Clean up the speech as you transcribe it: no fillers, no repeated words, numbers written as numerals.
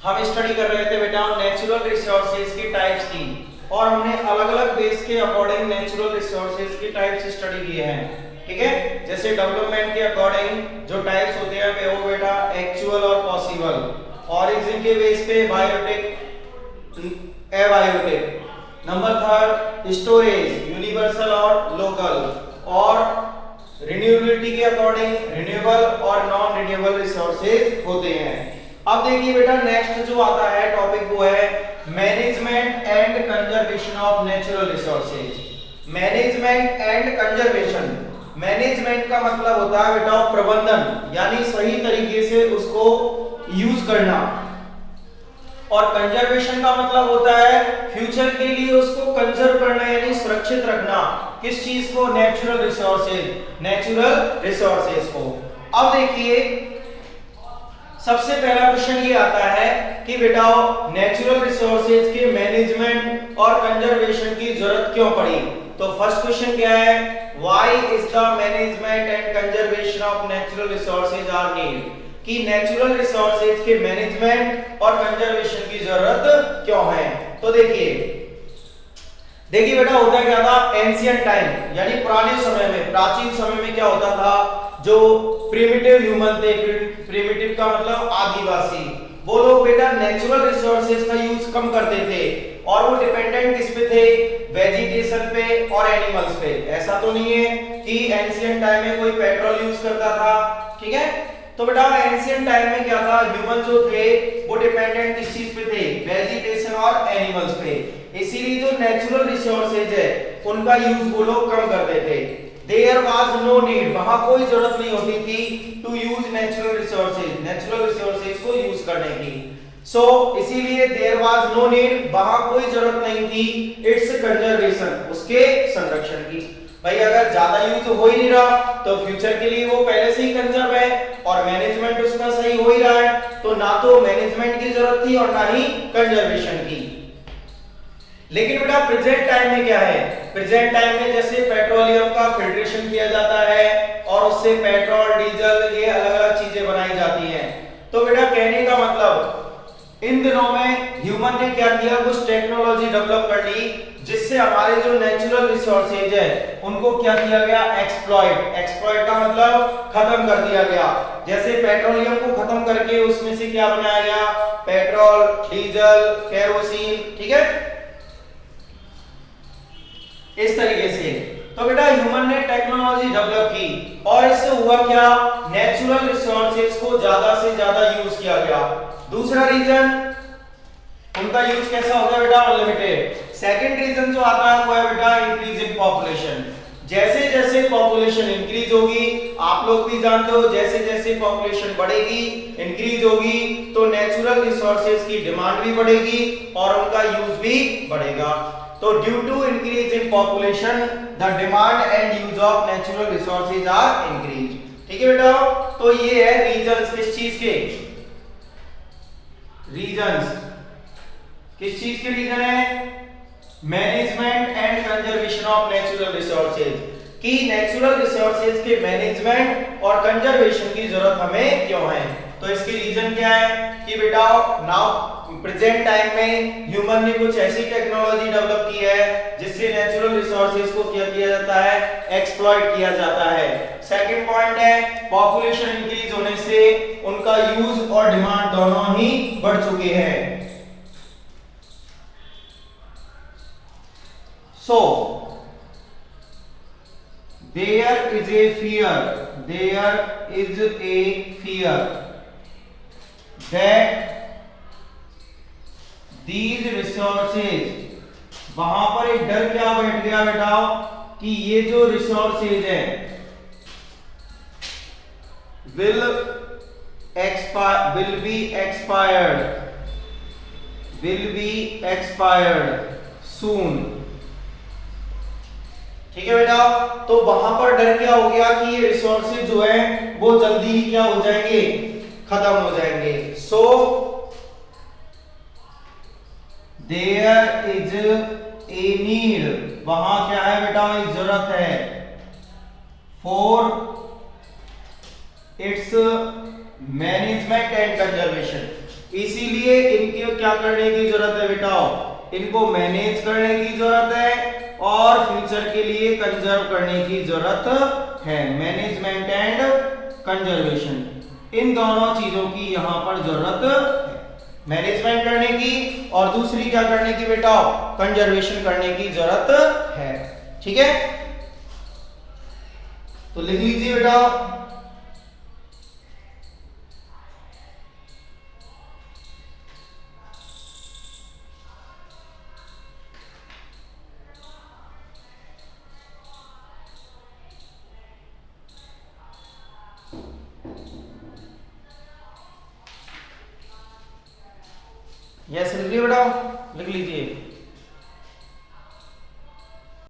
हम स्टडी कर रहे थे बेटा नेचुरल रिसोर्सेज की टाइप्स की, और हमने अलग अलग बेस के अकॉर्डिंग नेचुरल रिसोर्सेज की टाइप्स स्टडी किए हैं। ठीक है, जैसे डेवलपमेंट के अकॉर्डिंग जो टाइप्स होते हैं वो बेटा एक्चुअल और पॉसिबल, ऑरिजिन के बेस पे biotic, abiotic. Number third storage, universal और लोकल, और रिन्यूएबिलिटी के अकॉर्डिंग रिन्यूएबल और नॉन रिन्यूएबल रिसोर्सेज होते हैं। अब देखिए बेटा नेक्स्ट जो आता है टॉपिक वो है management and conservation of natural resources. Management and conservation, management का मतलब होता है बेटा प्रबंधन, यानी सही तरीके से उसको यूज करना, और कंजर्वेशन का मतलब होता है फ्यूचर के लिए उसको कंजर्व करना यानी सुरक्षित रखना। किस चीज को? नेचुरल रिसोर्सेज, नेचुरल रिसोर्सेज को। अब देखिए सबसे पहला क्वेश्चन ये आता है कि बेटा नेचुरल रिसोर्सेज के मैनेजमेंट और कंजर्वेशन की जरूरत क्यों पड़ी? तो फर्स्ट क्वेश्चन क्या है? Why is the management and conservation of natural resources are need? कि नेचुरल रिसोर्सेज के मैनेजमेंट और कंजर्वेशन की जरूरत क्यों है? तो देखिए बेटा होता क्या था, एंशिएंट टाइम यानी पुराने समय में, प्राचीन समय में क्या होता था, जो प्रिमिटिव ह्यूमन थे, प्रिमिटिव का मतलब आदिवासी, वो लोग बेटा नेचुरल रिसोर्सेज का यूज कम करते थे, और वो डिपेंडेंट किस पे थे? वेजिटेशन पे और एनिमल्स पे। ऐसा तो नहीं है कि एंशिएंट टाइम में कोई पेट्रोल यूज करता था। ठीक है, तो बेटा एंशिएंट टाइम में क्या था, ह्यूमन जो थे वो डिपेंडेंट किस चीज पे थे? वेजिटेशन और एनिमल्स पे। इसीलिए जो नेचुरल रिसोर्सेज है उनका यूज वो लोग कम करते थे। देयर वाज नो नीड, वहां कोई जरूरत नहीं होती थी to use natural resources, natural resources को यूज करने की। सो इसीलिए देयर वाज नो नीड, वहां कोई जरूरत नहीं थी इट्स कंजर्वेशन, उसके संरक्षण की। भाई अगर ज्यादा यूज हो ही नहीं रहा तो फ्यूचर के लिए वो पहले से ही कंजर्व है, और मैनेजमेंट उसका सही हो ही रहा है, तो ना तो मैनेजमेंट की जरूरत थी और ना ही कंजर्वेशन की। लेकिन बेटा प्रेजेंट टाइम में क्या है? प्रेजेंट टाइम में जैसे पेट्रोलियम का फिल्ट्रेशन किया जाता है और उससे पेट्रोल, डीजल, ये अलग अलग चीजें बनाई जाती हैं। तो बेटा कहने का मतलब इन दिनों में ह्यूमन ने क्या किया, कुछ टेक्नोलॉजी डेवलप कर ली जिससे हमारे जो नेचुरल रिसोर्सेज है उनको क्या किया गया? एक्सप्लॉइट। एक्सप्लॉइट का मतलब खत्म कर दिया गया। जैसे पेट्रोलियम को खत्म करके उसमें से क्या बनाया गया? Petrol, diesel, kerosene. ठीक है, इस तरीके से। तो बेटा ह्यूमन ने टेक्नोलॉजी डेवलप की, और इससे हुआ क्या? नेचुरल रिसोर्सेज को ज्यादा से ज्यादा यूज किया गया। दूसरा रीजन उनका यूज कैसा होगा बेटा? अनलिमिटेड। सेकंड रीजन जो आता है वो है बेटा इंक्रीज इन पॉपुलेशन। जैसे जैसे पॉपुलेशन इंक्रीज होगी, आप लोग भी जानते हो जैसे जैसे पॉपुलेशन बढ़ेगी, इंक्रीज होगी, तो नेचुरल रिसोर्सेज की डिमांड भी बढ़ेगी और उनका यूज भी बढ़ेगा। तो due to increase in population the demand and use of natural resources are increase. ठीक है बेटा, तो ये है रीजंस किस चीज के? रीजंस किस चीज के रीजन है? Management and conservation of natural resources, कि नेचुरल रिसोर्सेज के मैनेजमेंट और कंजर्वेशन की जरूरत हमें क्यों है? तो इसके रीजन क्या है कि बेटा नाउ प्रेजेंट टाइम में ह्यूमन ने कुछ ऐसी टेक्नोलॉजी डेवलप की है जिससे नेचुरल रिसोर्सेज को क्या किया जाता है? एक्सप्लॉइट किया जाता है। सेकंड पॉइंट है पॉपुलेशन इंक्रीज होने से उनका यूज और डिमांड दोनों ही बढ़ चुके हैं। So there is a fear that these resources, वहां पर एक डर क्या बैठ गया बेटा कि ये जो रिसोर्सेज है will be expired soon। ठीक है बेटा, तो वहां पर डर क्या हो गया कि ये रिसोर्सेज जो है वो जल्दी ही क्या हो जाएंगे? खत्म हो जाएंगे। So there is a need, वहां क्या है बेटा? जरूरत है for its management and conservation, इसीलिए क्या करने की जरूरत है बेटाओ, इनको मैनेज करने की जरूरत है और फ्यूचर के लिए कंजर्व करने की जरूरत है। मैनेजमेंट एंड कंजर्वेशन, इन दोनों चीजों की यहां पर जरूरत है, मैनेजमेंट करने की और दूसरी क्या करने की बेटाओ, कंजर्वेशन करने की जरूरत है। ठीक है, तो लिख लीजिए बेटा। यस लिख लीजिए बेटा, लिख लीजिए।